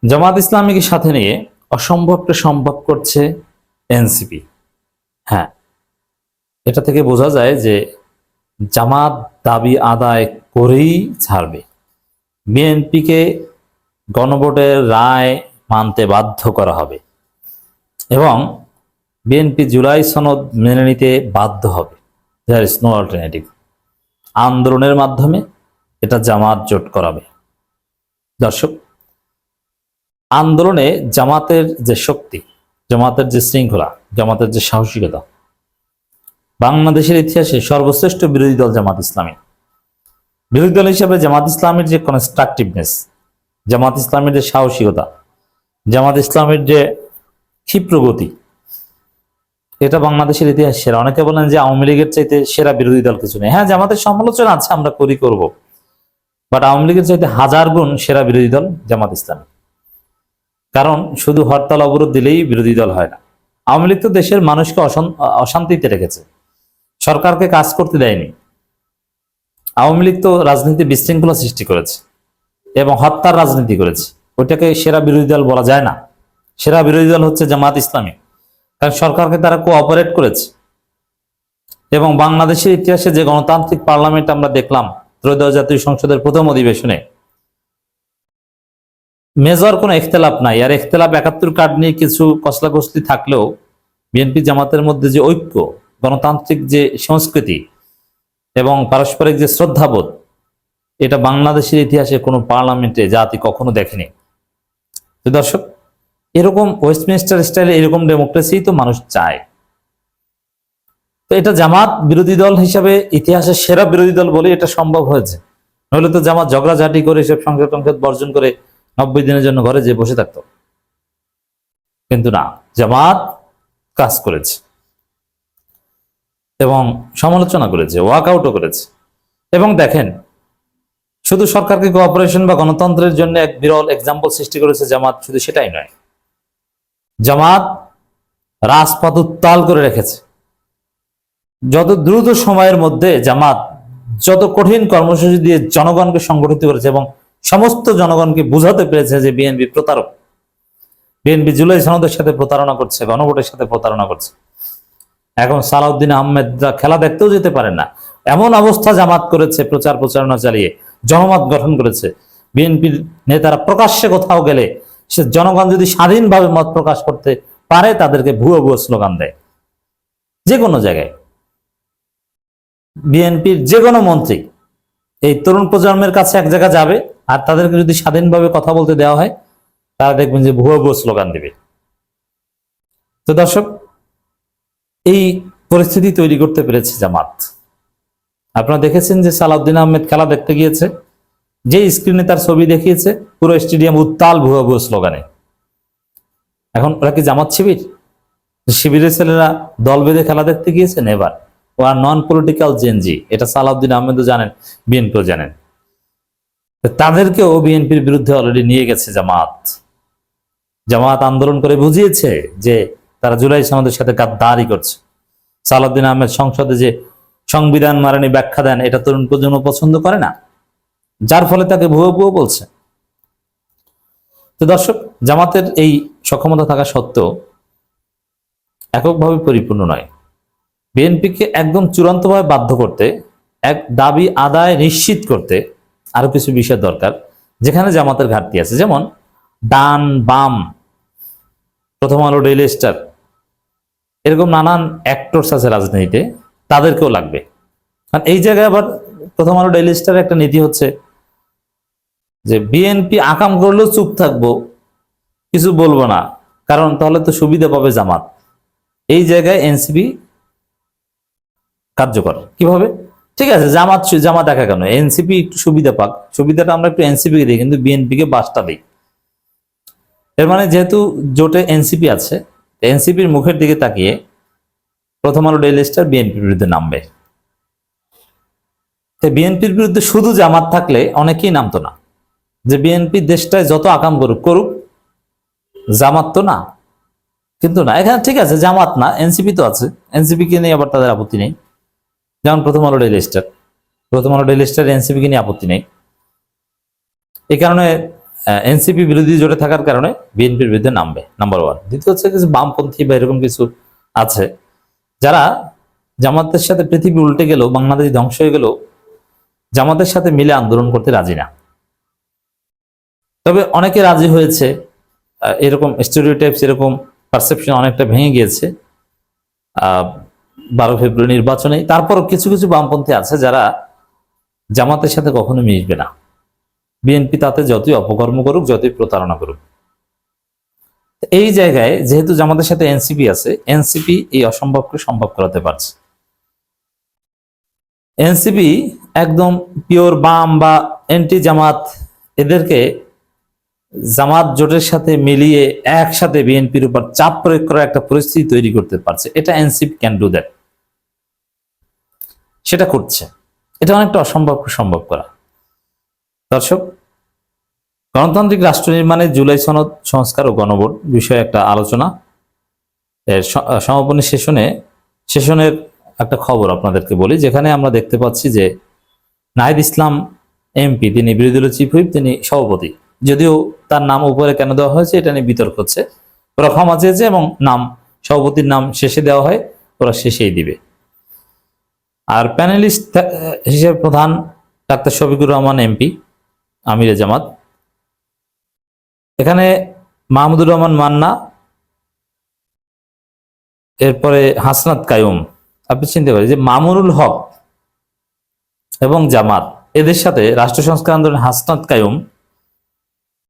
জামাত ইসলামীকে সাথে নিয়ে অসম্ভবকে সম্ভব করছে এনসিপি। হ্যাঁ, এটা থেকে বোঝা যায় যে জামাত দাবি আদায় করেই ছাড়বে। বিএনপিকে গণভোটের রায় মানতে বাধ্য করা হবে এবং বিএনপি জুলাই সনদ মেনে নিতে বাধ্য হবে। There is no alternative. আন্দোলনের মাধ্যমে এটা জামাত জোট করাবে। দর্শক, আন্দোলনে জামাতের যে শক্তি, জামাতের যে শৃঙ্খলা, জামাতের যে সাহসিকতা, বাংলাদেশের ইতিহাসে সর্বশ্রেষ্ঠ বিরোধী দল জামাত ইসলামী। বিরোধী দল হিসেবে জামাত ইসলামের যে কনস্ট্রাকটিভনেস, জামাত ইসলামের যে সাহসিকতা, জামাত ইসলামের যে ক্ষিপ্র গতি, এটা বাংলাদেশের ইতিহাস সেরা। অনেকে বলেন যে আওয়ামী লীগের চাইতে সেরা বিরোধী দল কিছু নেই। হ্যাঁ, জামাতের সমালোচনা আছে, আমরা করব, বাট আওয়ামী লীগের চাইতে হাজার গুণ সেরা বিরোধী দল জামাত ইসলামী। কারণ শুধু হরতাল অবরোধ দিলেই বিরোধী দল হয় না। আওয়ামী লীগ তো দেশের মানুষকে অশান্তিতে রেখেছে, সরকারকে কাজ করতে দেয়নি। আওয়ামী লীগ তো রাজনীতি বিশৃঙ্খলা সৃষ্টি করেছে এবং হত্যার রাজনীতি করেছে। ওইটাকে সেরা বিরোধী দল বলা যায় না। সেরা বিরোধী দল হচ্ছে জামাত ইসলামী, কারণ সরকারকে তারা কোঅপারেট করেছে। এবং বাংলাদেশের ইতিহাসে যে গণতান্ত্রিক পার্লামেন্ট আমরা দেখলাম ত্রয়োদশ জাতীয় সংসদের প্রথম অধিবেশনে, মেজর কোনো ইখতিলাফ নাই। আর ইখতিলাফ ৭১ কার্ড নিয়ে কিছু কসলাকসলি থাকলেও বিএনপি জামাতের মধ্যে যে ঐক্য, গণতান্ত্রিক যে সংস্কৃতি এবং পারস্পরিক যে শ্রদ্ধাবোধ, এটা বাংলাদেশের ইতিহাসে কোনো পার্লামেন্টে জাতি কখনো দেখেনি। তো দর্শক, এরকম ওয়েস্টমিনিস্টার স্টাইলে এরকম ডেমোক্রেসি তো মানুষ চায়। তো এটা জামাত বিরোধী দল হিসাবে ইতিহাসের সেরা বিরোধী দল বলে এটা সম্ভব হয়েছে। নইলে তো জামাত ঝগড়াঝাটি করে সব সংসদ বর্জন করে ৯০ দিনের জন্য ঘরে যেয়ে বসে থাকতো। কিন্তু না, জামাত কাজ করেছে এবং সমালোচনা করেছে, ওয়াকআউটও করেছে। এবং দেখেন, শুধু সরকারকে কোঅপারেশন বা গণতন্ত্রের জন্য এক বিরল এক্সাম্পল সৃষ্টি করেছে জামাত, শুধু সেটাই নয়, জামাত রাজপথ উত্তাল করে রেখেছে। যত দ্রুত সময়ের মধ্যে জামাত যত কঠিন কর্মসূচি দিয়ে জনগণকে সংগঠিত করেছে এবং সমস্ত জনগণকে বুঝাতে পেরেছে যে বিএনপি প্রতারক, বিএনপি জুলাই সনদের সাথে প্রতারণা করছে, গণভোটের সাথে প্রতারণা করছে। এখন সালাউদ্দিন আহমেদরা খেলা দেখতেও যেতে পারেন না, এমন অবস্থা জামাত করেছে। প্রচারণা চালিয়ে জনমত গঠন করেছে। বিএনপির নেতারা প্রকাশ্যে কোথাও গেলে সে জনগণ যদি স্বাধীনভাবে মত প্রকাশ করতে পারে, তাদেরকে ভুয়ো স্লোগান দেয়। যে কোনো জায়গায় বিএনপির যে কোনো মন্ত্রী এই তরুণ প্রজন্মের কাছে এক জায়গা যাবে, আর তাদেরকে যদি স্বাধীনভাবে কথা বলতে দেওয়া হয়, তারা দেখবেন যে ভুয়ো স্লোগান দেবে। তো দর্শক, এই পরিস্থিতি তৈরি করতে পেরেছে জামাত। আপনারা দেখেছেন যে সালাউদ্দিন আহমেদ খেলা দেখতে গিয়েছে, যে স্ক্রিনে তার ছবি দেখিয়েছে, পুরো স্টেডিয়াম উত্তাল ভুয়ো স্লোগানে। এখন ওরা কি জামাত শিবির? শিবিরের ছেলেরা দল বেঁধে খেলা দেখতে গিয়েছে? নেভার। ও আর নন পলিটিক্যাল জেনজি, এটা সালাউদ্দিন আহমেদও জানেন, বিএনপিও জানেন। তাদেরকেও বিএনপির বিরুদ্ধে অলরেডি নিয়ে গেছে জামাত। জামাত আন্দোলন করে বুঝিয়েছে যে তারা জুলাই সনদের সাথে গাদ্দারি করছে। সালাউদ্দিন আহমেদ সংসদে যে সংবিধান মারানি ব্যাখ্যা দেন, এটা তরুণ প্রজন্ম পছন্দ করে না, যার ফলে তাকে ভুয়ো বলছে। তো দর্শক, জামাতের এই সক্ষমতা থাকা সত্ত্বেও এককভাবে পরিপূর্ণ নয়। বিএনপিকে একদম চূড়ান্তভাবে বাধ্য করতে, এক দাবি আদায় নিশ্চিত করতে আরো কিছু বিষয় দরকার, যেখানে জামাতের ঘাটতি আছে। যেমন ডান বাম, প্রথম আলো, ডেইলি স্টার, এরকম নানান অ্যাক্টরস আছে রাজনীতিতে, তাদেরকেও লাগবে। কারণ এই জায়গায় আবার প্রথম আলো, ডেইলি স্টারের একটা নীতি হচ্ছে যে বিএনপি আকাম করলেও চুপ থাকবো, কিছু বলবো না, কারণ তাহলে তো সুবিধা পাবে জামাত। এই জায়গায় এনসিপি কার্যকর কিভাবে? ঠিক আছে, জামাত একা কেন, এনসিপি একটু সুবিধা পাক, সুবিধাটা আমরা একটু এনসিপি দিই, কিন্তু বিএনপিকে বাসটা দিই। এর মানে যেহেতু জোটে এনসিপি আছে, এনসিপির মুখের দিকে তাকিয়ে প্রথম আলো, ডেইলি স্টার বিএনপির বিরুদ্ধে নামবে। বিএনপির বিরুদ্ধে শুধু জামাত থাকলে অনেকেই নামতো না, যে বিএনপি দেশটায় যত আকাম করুক, জামাত তো না। কিন্তু না, এখানে ঠিক আছে, জামাত না, এনসিপি তো আছে, এনসিপিকে নিয়ে আবার তাদের আপত্তি নেই। যেমন প্রথম আলো, ডেইলি স্টার, এনসিপিকে নিয়ে আপত্তি নেই। এই কারণে এনসিপি বিরোধী জোটে থাকার কারণে বিএনপির বিরুদ্ধে নামবে, নাম্বার ওয়ান। দ্বিতীয় হচ্ছে কিছু বামপন্থী বা এরকম কিছু আছে যারা জামাতের সাথে, পৃথিবী উল্টে গেল, বাংলাদেশ ধ্বংস হয়ে গেল, জামাতের সাথে মিলে আন্দোলন করতে রাজি না। তবে অনেকে রাজি হয়েছে, এরকম স্টেরিওটাইপস, এরকম পারসেপশন অনেকটা ভেঙে গিয়েছে 12 ফেব্রুয়ারি নির্বাচনে। তারপরও কিছু কিছু বামপন্থী আছে যারা জামাতের সাথে কখনো মিশবে না, বিএনপি তাতে যতই অপকর্ম করুক, যতই প্রতারণা করুক। এই জায়গায় যেহেতু জামাতের সাথে এনসিপি আছে, এনসিপি এই অসম্ভবকে সম্ভব করাতে পারছে। এনসিপি একদম পিওর বাম বা এন্টি জামাত, এদেরকে জামাত জোটের সাথে মিলিয়ে একসাথে বিএনপির উপর চাপ প্রয়োগ করার একটা পরিস্থিতি তৈরি করতে পারছে। এটা এনসিপি ক্যান ডু দ্যাট, সেটা করছে। এটা অনেকটা অসম্ভবকে সম্ভব করা। দর্শক, গণতান্ত্রিক রাষ্ট্র নির্মাণে জুলাই সনদ সংস্কার ও গণভোট বিষয়ে একটা আলোচনা, এর সমাপনী সেশনের একটা খবর আপনাদেরকে বলি, যেখানে আমরা দেখতে পাচ্ছি যে নাহিদ ইসলাম এমপি, তিনি বিরোধী দলের চিফ হুইপ, তিনি সভাপতি। যদিও তার নাম উপরে কেন দেওয়া হয়েছে এটা নিয়ে বিতর্ক হচ্ছে। ওরা ক্ষমা চেয়েছে এবং নাম, সভাপতির নাম শেষে দেওয়া হয়, ওরা শেষেই দিবে। আর প্যানেলিস্ট হিসেবে প্রধান ডাক্তার শফিকুর রহমান এমপি, আমিরে জামাত। এখানে মাহমুদুর রহমান মান্না, এরপরে হাসনাত কায়ুম। আপনি চিনতে পারেন যে মামুনুল হক এবং জামাত, এদের সাথে রাষ্ট্র সংস্কার আন্দোলনের হাসনাত কায়ুম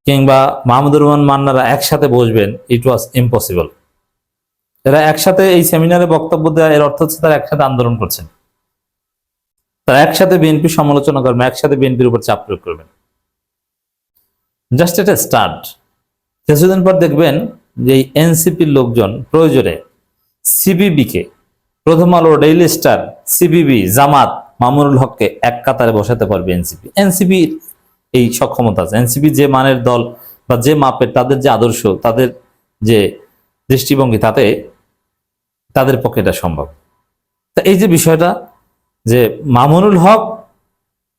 কিংবা মাহমুদুর রহমান মান্নারা একসাথে বসবেন, ইট ওয়াজ ইম্পসিবল। এরা একসাথে এই সেমিনারে বক্তব্য দেওয়া, এর অর্থ হচ্ছে তারা একসাথে আন্দোলন করছেন, তারা একসাথে বিএনপি সমালোচনা করবেন, একসাথে বিএনপির উপর চাপ প্রয়োগ করবেন। জাস্ট এটা স্টার্ট। কিছুদিন পর দেখবেন যে এই এনসিপির লোকজন প্রয়োজনে সিবিবিকে, প্রথম আলো, ডেইলি স্টার, সিবিবি, জামাত, মামুনুল হককে এক কাতারে বসাতে পারবে এনসিপি। এনসিপি এই সক্ষমতা আছে। এনসিপি যে মানের দল বা যে মাপের, তাদের যে আদর্শ, তাদের যে দৃষ্টিভঙ্গি, তাতে তাদের পক্ষে এটা সম্ভব। তা এই যে বিষয়টা, যে মামুনুল হক,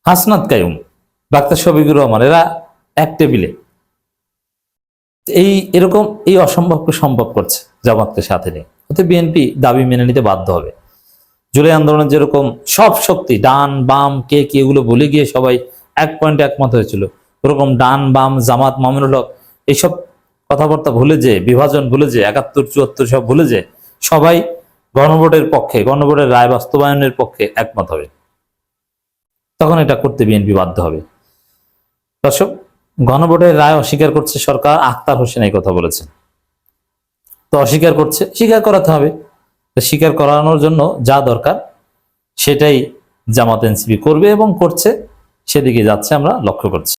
হাসনাত কায়ুম, ডাক্তার শফিকুর রহমান, এরা এক টেবিলে, এরকম এই অসম্ভবকে সম্ভব করছে জামাতকে সাথে নিয়ে। অর্থাৎ বিএনপি দাবি মেনে নিতে বাধ্য হবে। জুলাই আন্দোলনের যেরকম সব শক্তি, ডান বাম কে কি, এগুলো ভুলে গিয়ে সবাই এক পয়েন্টে একমত হয়েছিল, ওরকম ডান বাম, জামাত, মামুনুল হক, এইসব কথাবার্তা ভুলে যে, বিভাজন ভুলে যে, 71 74 সব ভুলে যে সবাই গণভোটের পক্ষে, গণভোটের রায় বাস্তবায়নের পক্ষে একমত হবে। তখন এটা করতে বিএনপি বাধ্য হবে। দর্শক, গণভোটের রায় অস্বীকার করছে সরকার, আখতার হোসেন এই কথা বলেছেন। তো অস্বীকার করছে, স্বীকার করাতে হবে। স্বীকার করানোর জন্য যা দরকার সেটাই জামাত এনসিপি করবে এবং করছে, সেদিকে যাচ্ছে, আমরা লক্ষ্য করছি।